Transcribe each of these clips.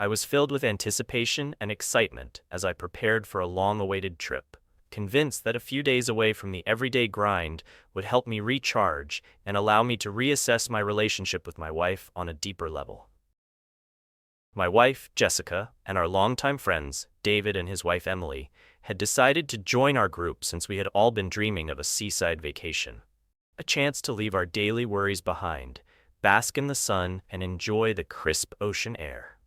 I was filled with anticipation and excitement as I prepared for a long-awaited trip, convinced that a few days away from the everyday grind would help me recharge and allow me to reassess my relationship with my wife on a deeper level. My wife, Jessica, and our longtime friends, David and his wife Emily, had decided to join our group since we had all been dreaming of a seaside vacation. A chance to leave our daily worries behind, bask in the sun, and enjoy the crisp ocean air.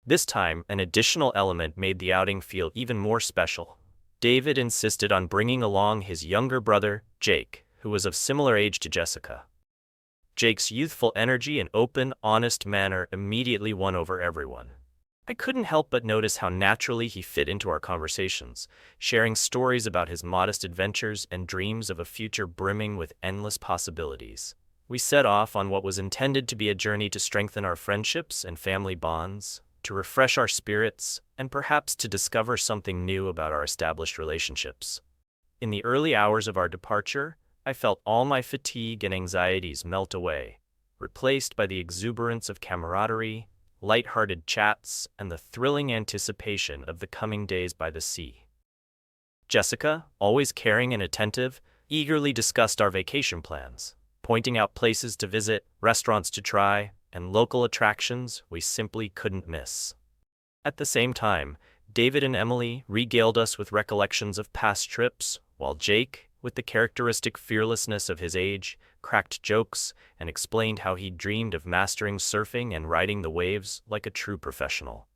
This time, an additional element made the outing feel even more special. David insisted on bringing along his younger brother, Jake, who was of similar age to Jessica. Jake's youthful energy and open, honest manner immediately won over everyone. I couldn't help but notice how naturally he fit into our conversations, sharing stories about his modest adventures and dreams of a future brimming with endless possibilities. We set off on what was intended to be a journey to strengthen our friendships and family bonds, to refresh our spirits, and perhaps to discover something new about our established relationships. In the early hours of our departure, I felt all my fatigue and anxieties melt away, replaced by the exuberance of camaraderie, light-hearted chats, and the thrilling anticipation of the coming days by the sea. Jessica, always caring and attentive, eagerly discussed our vacation plans, pointing out places to visit, restaurants to try, and local attractions we simply couldn't miss. At the same time, David and Emily regaled us with recollections of past trips, while Jake, with the characteristic fearlessness of his age, cracked jokes and explained how he dreamed of mastering surfing and riding the waves like a true professional.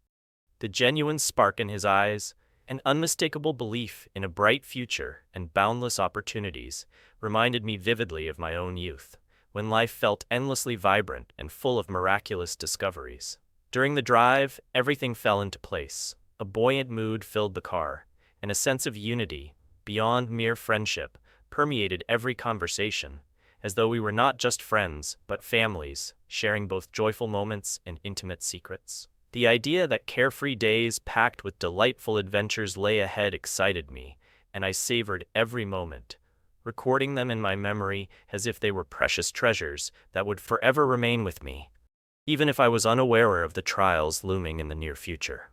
The genuine spark in his eyes, an unmistakable belief in a bright future and boundless opportunities, reminded me vividly of my own youth, when life felt endlessly vibrant and full of miraculous discoveries. During the drive, everything fell into place. A buoyant mood filled the car, and a sense of unity, beyond mere friendship, permeated every conversation, as though we were not just friends, but families, sharing both joyful moments and intimate secrets. The idea that carefree days packed with delightful adventures lay ahead excited me, and I savored every moment, recording them in my memory as if they were precious treasures that would forever remain with me, even if I was unaware of the trials looming in the near future.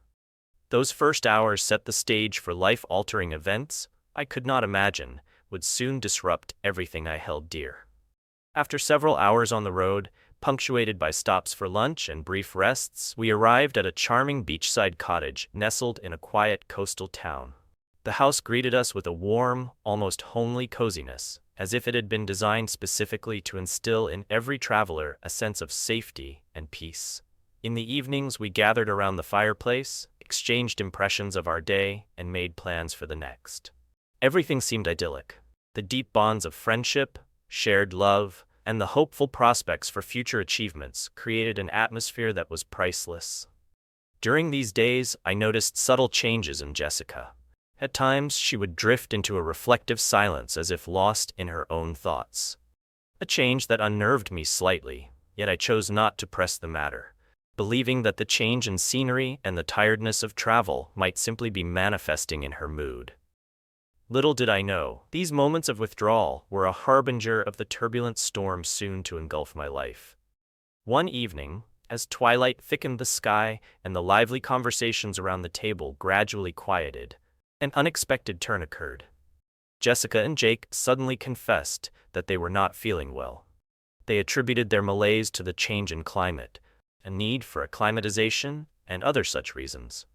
Those first hours set the stage for life-altering events I could not imagine would soon disrupt everything I held dear. After several hours on the road, punctuated by stops for lunch and brief rests, we arrived at a charming beachside cottage nestled in a quiet coastal town. The house greeted us with a warm, almost homely coziness, as if it had been designed specifically to instill in every traveler a sense of safety and peace. In the evenings, we gathered around the fireplace, exchanged impressions of our day, and made plans for the next. Everything seemed idyllic. The deep bonds of friendship, shared love, and the hopeful prospects for future achievements created an atmosphere that was priceless. During these days, I noticed subtle changes in Jessica. At times, she would drift into a reflective silence as if lost in her own thoughts. A change that unnerved me slightly, yet I chose not to press the matter, believing that the change in scenery and the tiredness of travel might simply be manifesting in her mood. Little did I know, these moments of withdrawal were a harbinger of the turbulent storm soon to engulf my life. One evening, as twilight thickened the sky and the lively conversations around the table gradually quieted, an unexpected turn occurred. Jessica and Jake suddenly confessed that they were not feeling well. They attributed their malaise to the change in climate, a need for acclimatization, and other such reasons.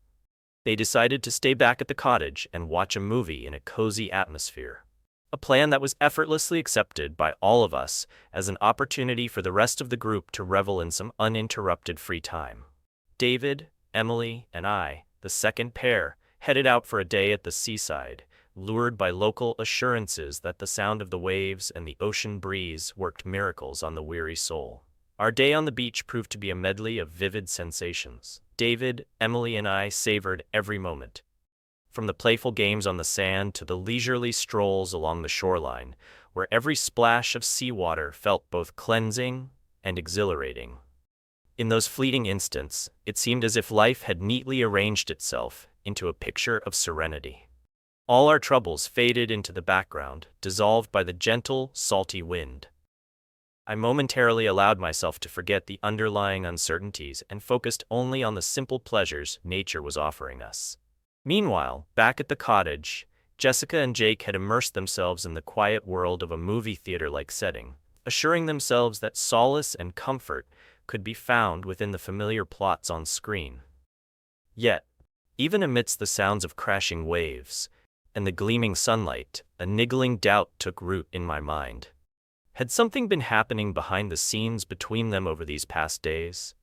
They decided to stay back at the cottage and watch a movie in a cozy atmosphere, a plan that was effortlessly accepted by all of us as an opportunity for the rest of the group to revel in some uninterrupted free time. David, Emily, and I, the second pair, headed out for a day at the seaside, lured by local assurances that the sound of the waves and the ocean breeze worked miracles on the weary soul. Our day on the beach proved to be a medley of vivid sensations. David, Emily, and I savored every moment. From the playful games on the sand to the leisurely strolls along the shoreline, where every splash of seawater felt both cleansing and exhilarating. In those fleeting instants, it seemed as if life had neatly arranged itself into a picture of serenity. All our troubles faded into the background, dissolved by the gentle, salty wind. I momentarily allowed myself to forget the underlying uncertainties and focused only on the simple pleasures nature was offering us. Meanwhile, back at the cottage, Jessica and Jake had immersed themselves in the quiet world of a movie theater-like setting, assuring themselves that solace and comfort could be found within the familiar plots on screen. Yet, even amidst the sounds of crashing waves and the gleaming sunlight, a niggling doubt took root in my mind. Had something been happening behind the scenes between them over these past days?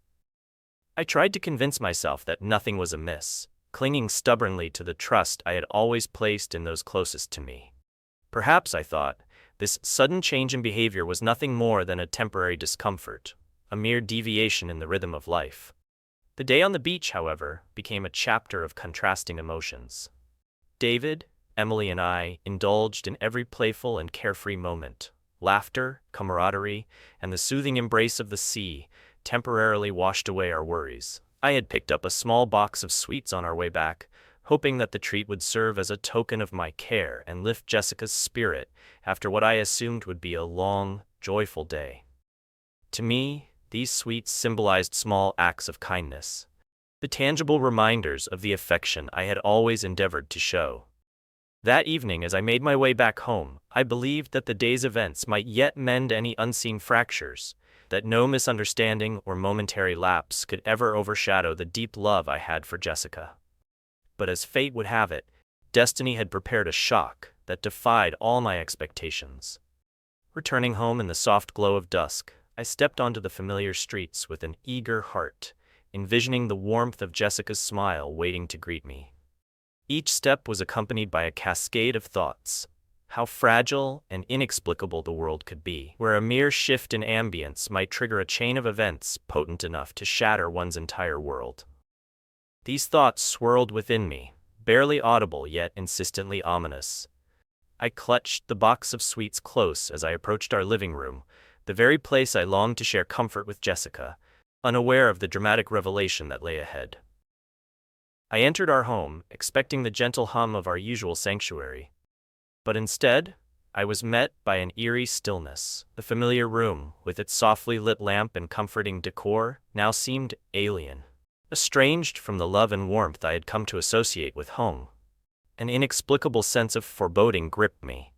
I tried to convince myself that nothing was amiss, clinging stubbornly to the trust I had always placed in those closest to me. Perhaps, I thought, this sudden change in behavior was nothing more than a temporary discomfort, a mere deviation in the rhythm of life. The day on the beach, however, became a chapter of contrasting emotions. David, Emily, and I indulged in every playful and carefree moment. Laughter, camaraderie, and the soothing embrace of the sea temporarily washed away our worries. I had picked up a small box of sweets on our way back, hoping that the treat would serve as a token of my care and lift Jessica's spirit after what I assumed would be a long, joyful day. To me, these sweets symbolized small acts of kindness, the tangible reminders of the affection I had always endeavored to show. That evening, as I made my way back home, I believed that the day's events might yet mend any unseen fractures, that no misunderstanding or momentary lapse could ever overshadow the deep love I had for Jessica. But as fate would have it, destiny had prepared a shock that defied all my expectations. Returning home in the soft glow of dusk, I stepped onto the familiar streets with an eager heart, envisioning the warmth of Jessica's smile waiting to greet me. Each step was accompanied by a cascade of thoughts. How fragile and inexplicable the world could be, where a mere shift in ambience might trigger a chain of events potent enough to shatter one's entire world. These thoughts swirled within me, barely audible yet insistently ominous. I clutched the box of sweets close as I approached our living room, the very place I longed to share comfort with Jessica, unaware of the dramatic revelation that lay ahead. I entered our home, expecting the gentle hum of our usual sanctuary. But instead, I was met by an eerie stillness. The familiar room, with its softly lit lamp and comforting decor, now seemed alien, estranged from the love and warmth I had come to associate with home. An inexplicable sense of foreboding gripped me,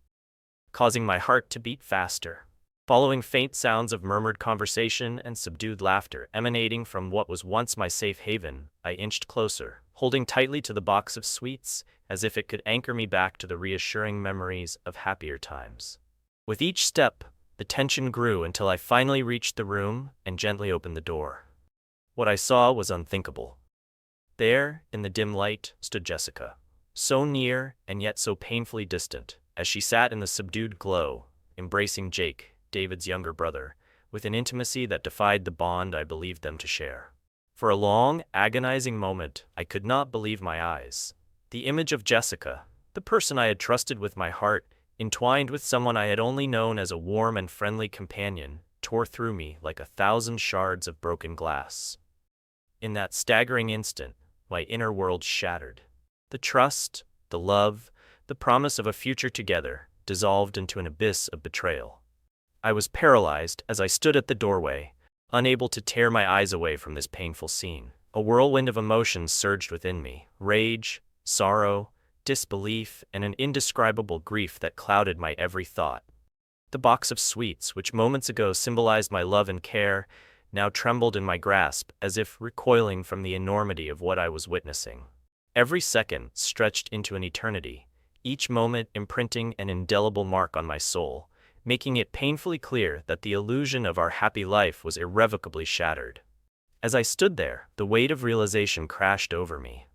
causing my heart to beat faster. Following faint sounds of murmured conversation and subdued laughter emanating from what was once my safe haven, I inched closer, holding tightly to the box of sweets, as if it could anchor me back to the reassuring memories of happier times. With each step, the tension grew until I finally reached the room and gently opened the door. What I saw was unthinkable. There, in the dim light, stood Jessica, so near and yet so painfully distant, as she sat in the subdued glow, embracing Jake, David's younger brother, with an intimacy that defied the bond I believed them to share. For a long, agonizing moment, I could not believe my eyes. The image of Jessica, the person I had trusted with my heart, entwined with someone I had only known as a warm and friendly companion, tore through me like 1,000 shards of broken glass. In that staggering instant, my inner world shattered. The trust, the love, the promise of a future together dissolved into an abyss of betrayal. I was paralyzed as I stood at the doorway, unable to tear my eyes away from this painful scene. A whirlwind of emotions surged within me: rage, sorrow, disbelief, and an indescribable grief that clouded my every thought. The box of sweets, which moments ago symbolized my love and care, now trembled in my grasp as if recoiling from the enormity of what I was witnessing. Every second stretched into an eternity, each moment imprinting an indelible mark on my soul, making it painfully clear that the illusion of our happy life was irrevocably shattered. As I stood there, the weight of realization crashed over me.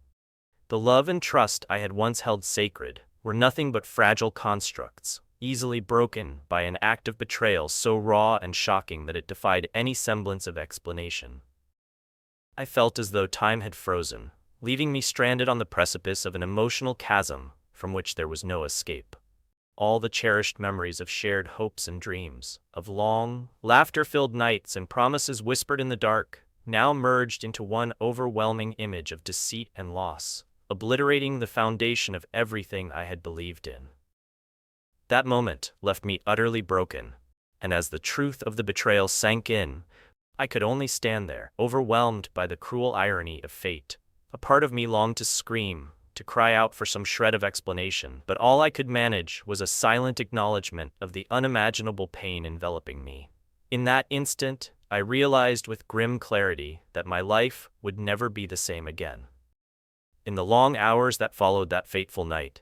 The love and trust I had once held sacred were nothing but fragile constructs, easily broken by an act of betrayal so raw and shocking that it defied any semblance of explanation. I felt as though time had frozen, leaving me stranded on the precipice of an emotional chasm from which there was no escape. All the cherished memories of shared hopes and dreams, of long, laughter-filled nights and promises whispered in the dark, now merged into one overwhelming image of deceit and loss, obliterating the foundation of everything I had believed in. That moment left me utterly broken, And as the truth of the betrayal sank in, I could only stand there, overwhelmed by the cruel irony of fate. A part of me longed to scream, to cry out for some shred of explanation, but all I could manage was a silent acknowledgement of the unimaginable pain enveloping me. In that instant, I realized with grim clarity that my life would never be the same again. In the long hours that followed that fateful night,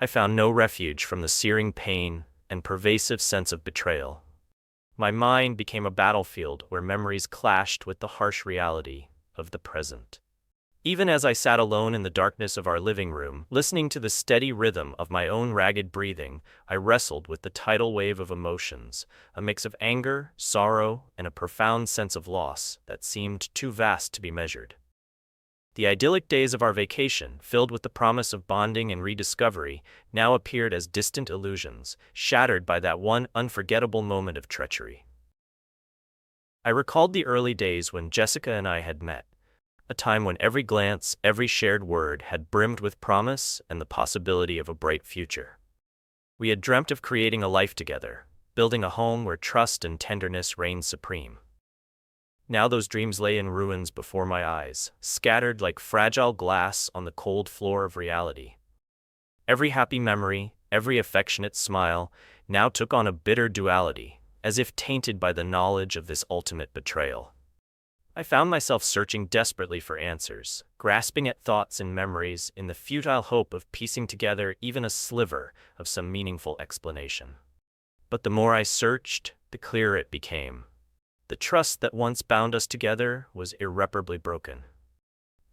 I found no refuge from the searing pain and pervasive sense of betrayal. My mind became a battlefield where memories clashed with the harsh reality of the present. Even as I sat alone in the darkness of our living room, listening to the steady rhythm of my own ragged breathing, I wrestled with the tidal wave of emotions, a mix of anger, sorrow, and a profound sense of loss that seemed too vast to be measured. The idyllic days of our vacation, filled with the promise of bonding and rediscovery, now appeared as distant illusions, shattered by that one unforgettable moment of treachery. I recalled the early days when Jessica and I had met, a time when every glance, every shared word had brimmed with promise and the possibility of a bright future. We had dreamt of creating a life together, building a home where trust and tenderness reigned supreme. Now those dreams lay in ruins before my eyes, scattered like fragile glass on the cold floor of reality. Every happy memory, every affectionate smile, now took on a bitter duality, as if tainted by the knowledge of this ultimate betrayal. I found myself searching desperately for answers, grasping at thoughts and memories in the futile hope of piecing together even a sliver of some meaningful explanation. But the more I searched, the clearer it became. The trust that once bound us together was irreparably broken.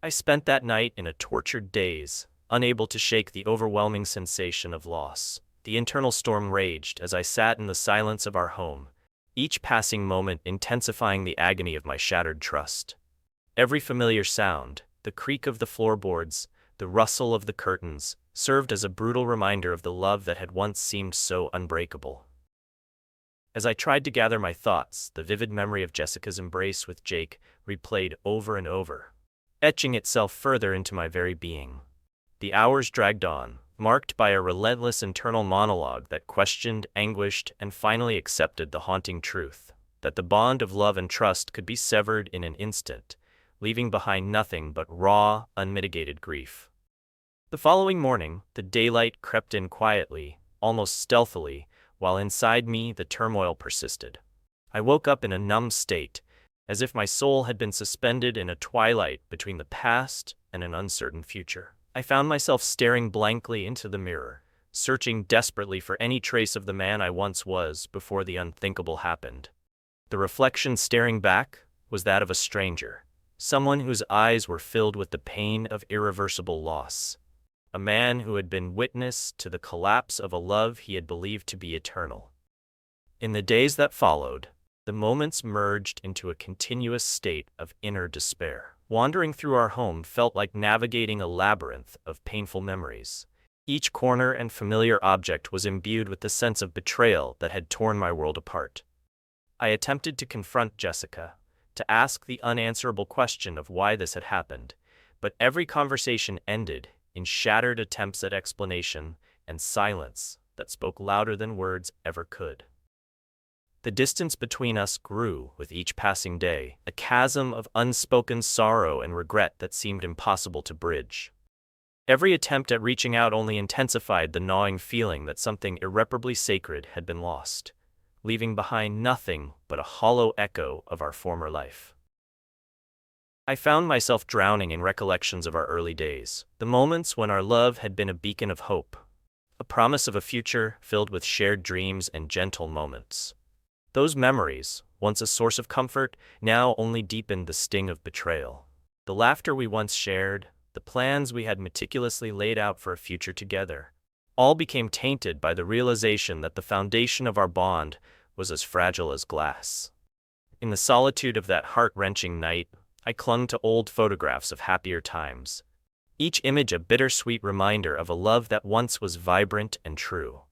I spent that night in a tortured daze, unable to shake the overwhelming sensation of loss. The internal storm raged as I sat in the silence of our home, each passing moment intensifying the agony of my shattered trust. Every familiar sound, the creak of the floorboards, the rustle of the curtains, served as a brutal reminder of the love that had once seemed so unbreakable. As I tried to gather my thoughts, the vivid memory of Jessica's embrace with Jake replayed over and over, etching itself further into my very being. The hours dragged on, marked by a relentless internal monologue that questioned, anguished, and finally accepted the haunting truth that the bond of love and trust could be severed in an instant, leaving behind nothing but raw, unmitigated grief. The following morning, the daylight crept in quietly, almost stealthily, while inside me the turmoil persisted. I woke up in a numb state, as if my soul had been suspended in a twilight between the past and an uncertain future. I found myself staring blankly into the mirror, searching desperately for any trace of the man I once was before the unthinkable happened. The reflection staring back was that of a stranger, someone whose eyes were filled with the pain of irreversible loss. A man who had been witness to the collapse of a love he had believed to be eternal. In the days that followed, the moments merged into a continuous state of inner despair. Wandering through our home felt like navigating a labyrinth of painful memories. Each corner and familiar object was imbued with the sense of betrayal that had torn my world apart. I attempted to confront Jessica, to ask the unanswerable question of why this had happened, but every conversation ended in shattered attempts at explanation and silence that spoke louder than words ever could. The distance between us grew with each passing day, a chasm of unspoken sorrow and regret that seemed impossible to bridge. Every attempt at reaching out only intensified the gnawing feeling that something irreparably sacred had been lost, leaving behind nothing but a hollow echo of our former life. I found myself drowning in recollections of our early days, the moments when our love had been a beacon of hope, a promise of a future filled with shared dreams and gentle moments. Those memories, once a source of comfort, now only deepened the sting of betrayal. The laughter we once shared, the plans we had meticulously laid out for a future together, all became tainted by the realization that the foundation of our bond was as fragile as glass. In the solitude of that heart-wrenching night, I clung to old photographs of happier times, each image a bittersweet reminder of a love that once was vibrant and true.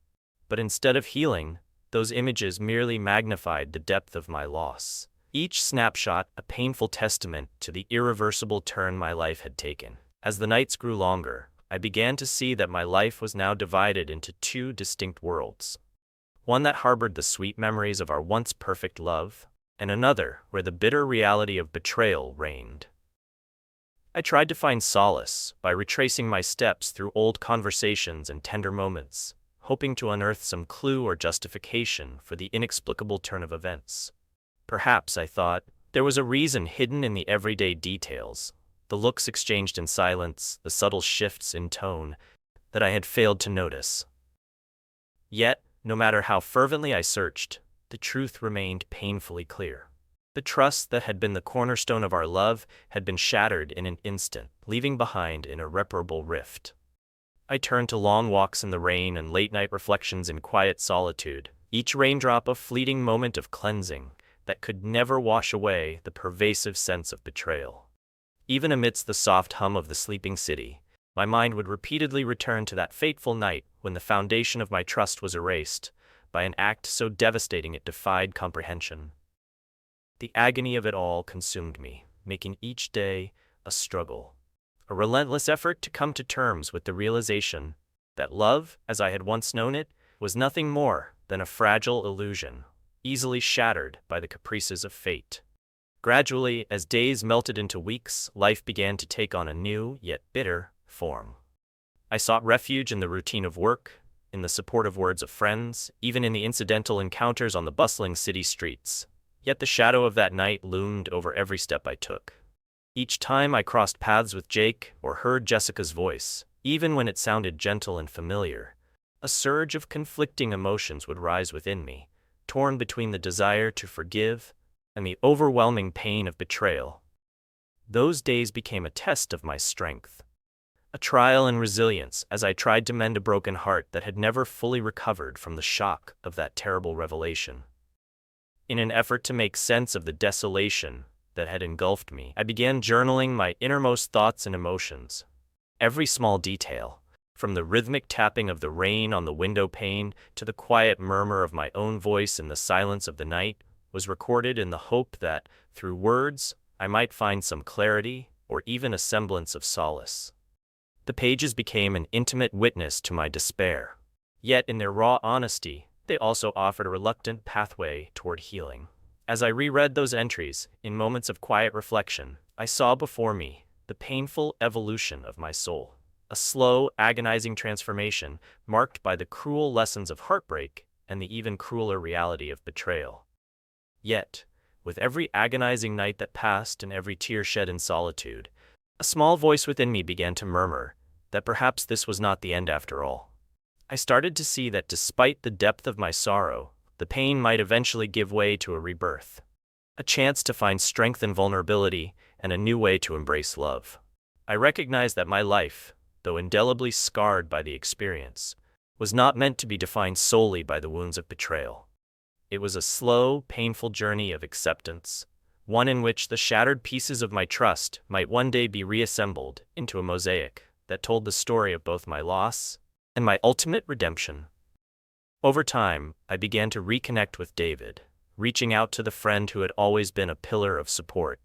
But instead of healing, those images merely magnified the depth of my loss, each snapshot a painful testament to the irreversible turn my life had taken. As the nights grew longer, I began to see that my life was now divided into two distinct worlds. one that harbored the sweet memories of our once perfect love, and another where the bitter reality of betrayal reigned. I tried to find solace by retracing my steps through old conversations and tender moments, hoping to unearth some clue or justification for the inexplicable turn of events. Perhaps, I thought, there was a reason hidden in the everyday details, the looks exchanged in silence, the subtle shifts in tone that I had failed to notice. Yet, no matter how fervently I searched, the truth remained painfully clear. The trust that had been the cornerstone of our love had been shattered in an instant, leaving behind an irreparable rift. I turned to long walks in the rain and late-night reflections in quiet solitude, each raindrop a fleeting moment of cleansing that could never wash away the pervasive sense of betrayal. Even amidst the soft hum of the sleeping city, my mind would repeatedly return to that fateful night when the foundation of my trust was erased by an act so devastating it defied comprehension. The agony of it all consumed me, making each day a struggle, a relentless effort to come to terms with the realization that love, as I had once known it, was nothing more than a fragile illusion, easily shattered by the caprices of fate. Gradually, as days melted into weeks, life began to take on a new, yet bitter, form. I sought refuge in the routine of work, in the supportive words of friends, even in the incidental encounters on the bustling city streets. Yet the shadow of that night loomed over every step I took. Each time I crossed paths with Jake or heard Jessica's voice, even when it sounded gentle and familiar, a surge of conflicting emotions would rise within me, torn between the desire to forgive and the overwhelming pain of betrayal. Those days became a test of my strength, a trial in resilience as I tried to mend a broken heart that had never fully recovered from the shock of that terrible revelation. In an effort to make sense of the desolation that had engulfed me, I began journaling my innermost thoughts and emotions. Every small detail, from the rhythmic tapping of the rain on the window pane to the quiet murmur of my own voice in the silence of the night, was recorded in the hope that, through words, I might find some clarity or even a semblance of solace. The pages became an intimate witness to my despair. Yet in their raw honesty, they also offered a reluctant pathway toward healing. As I reread those entries, in moments of quiet reflection, I saw before me the painful evolution of my soul, a slow, agonizing transformation marked by the cruel lessons of heartbreak and the even crueler reality of betrayal. Yet, with every agonizing night that passed and every tear shed in solitude, a small voice within me began to murmur that perhaps this was not the end after all. I started to see that despite the depth of my sorrow, the pain might eventually give way to a rebirth, a chance to find strength in vulnerability and a new way to embrace love. I recognized that my life, though indelibly scarred by the experience, was not meant to be defined solely by the wounds of betrayal. It was a slow, painful journey of acceptance, one in which the shattered pieces of my trust might one day be reassembled into a mosaic that told the story of both my loss and my ultimate redemption. Over time, I began to reconnect with David, reaching out to the friend who had always been a pillar of support.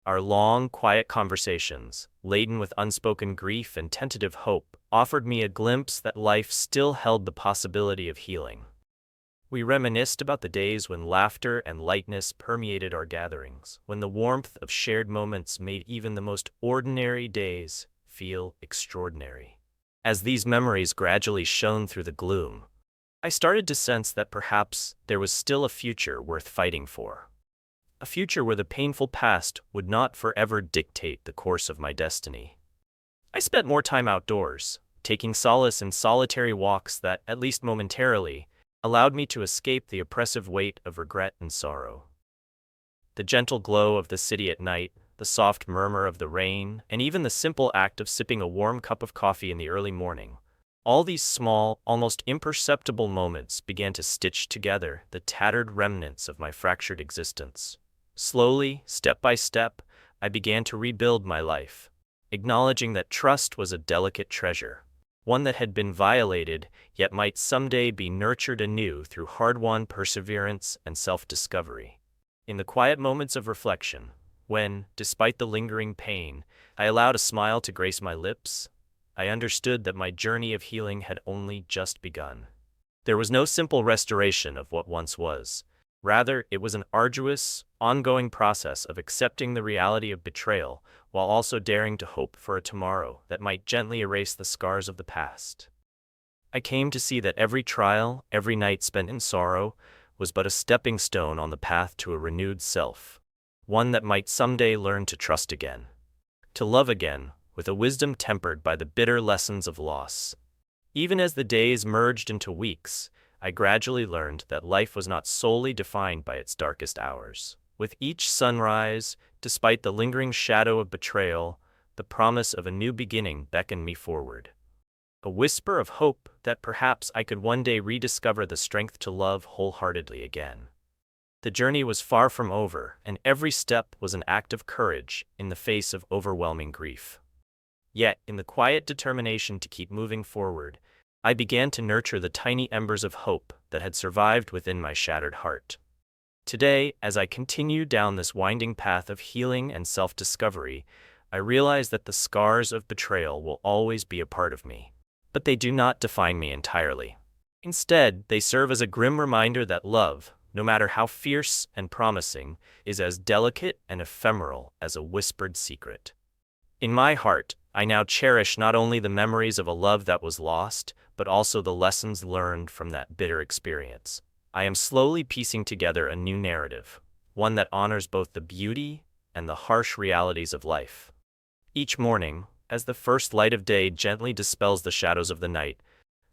Our long, quiet conversations, laden with unspoken grief and tentative hope, offered me a glimpse that life still held the possibility of healing. We reminisced about the days when laughter and lightness permeated our gatherings, when the warmth of shared moments made even the most ordinary days feel extraordinary. As these memories gradually shone through the gloom, I started to sense that perhaps there was still a future worth fighting for. A future where the painful past would not forever dictate the course of my destiny. I spent more time outdoors, taking solace in solitary walks that, at least momentarily, allowed me to escape the oppressive weight of regret and sorrow. The gentle glow of the city at night, the soft murmur of the rain, and even the simple act of sipping a warm cup of coffee in the early morning, all these small, almost imperceptible moments began to stitch together the tattered remnants of my fractured existence. Slowly, step by step, I began to rebuild my life, acknowledging that trust was a delicate treasure, one that had been violated, yet might someday be nurtured anew through hard-won perseverance and self-discovery. In the quiet moments of reflection, when, despite the lingering pain, I allowed a smile to grace my lips, I understood that my journey of healing had only just begun. There was no simple restoration of what once was. Rather, it was an arduous, ongoing process of accepting the reality of betrayal while also daring to hope for a tomorrow that might gently erase the scars of the past. I came to see that every trial, every night spent in sorrow, was but a stepping stone on the path to a renewed self, one that might someday learn to trust again, to love again, with a wisdom tempered by the bitter lessons of loss. Even as the days merged into weeks, I gradually learned that life was not solely defined by its darkest hours. With each sunrise, despite the lingering shadow of betrayal, the promise of a new beginning beckoned me forward. A whisper of hope that perhaps I could one day rediscover the strength to love wholeheartedly again. The journey was far from over, and every step was an act of courage in the face of overwhelming grief. Yet, in the quiet determination to keep moving forward, I began to nurture the tiny embers of hope that had survived within my shattered heart. Today, as I continue down this winding path of healing and self-discovery, I realize that the scars of betrayal will always be a part of me. But they do not define me entirely. Instead, they serve as a grim reminder that love, no matter how fierce and promising, is as delicate and ephemeral as a whispered secret. In my heart, I now cherish not only the memories of a love that was lost, but also the lessons learned from that bitter experience. I am slowly piecing together a new narrative, one that honors both the beauty and the harsh realities of life. Each morning, as the first light of day gently dispels the shadows of the night,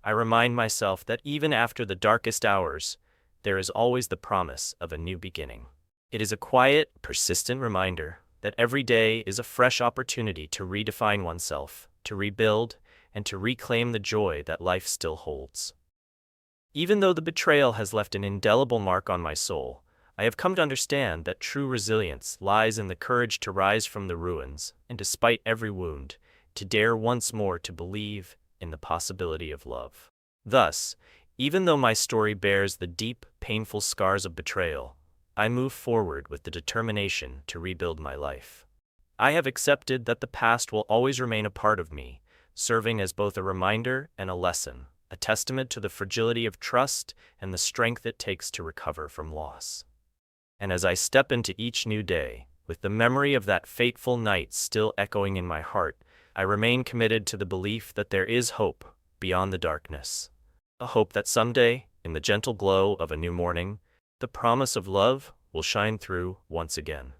I remind myself that even after the darkest hours, there is always the promise of a new beginning. It is a quiet, persistent reminder that every day is a fresh opportunity to redefine oneself, to rebuild, and to reclaim the joy that life still holds. Even though the betrayal has left an indelible mark on my soul, I have come to understand that true resilience lies in the courage to rise from the ruins, and despite every wound, to dare once more to believe in the possibility of love. Thus, even though my story bears the deep, painful scars of betrayal, I move forward with the determination to rebuild my life. I have accepted that the past will always remain a part of me, serving as both a reminder and a lesson, a testament to the fragility of trust and the strength it takes to recover from loss. And as I step into each new day, with the memory of that fateful night still echoing in my heart, I remain committed to the belief that there is hope beyond the darkness. A hope that someday, in the gentle glow of a new morning, the promise of love will shine through once again.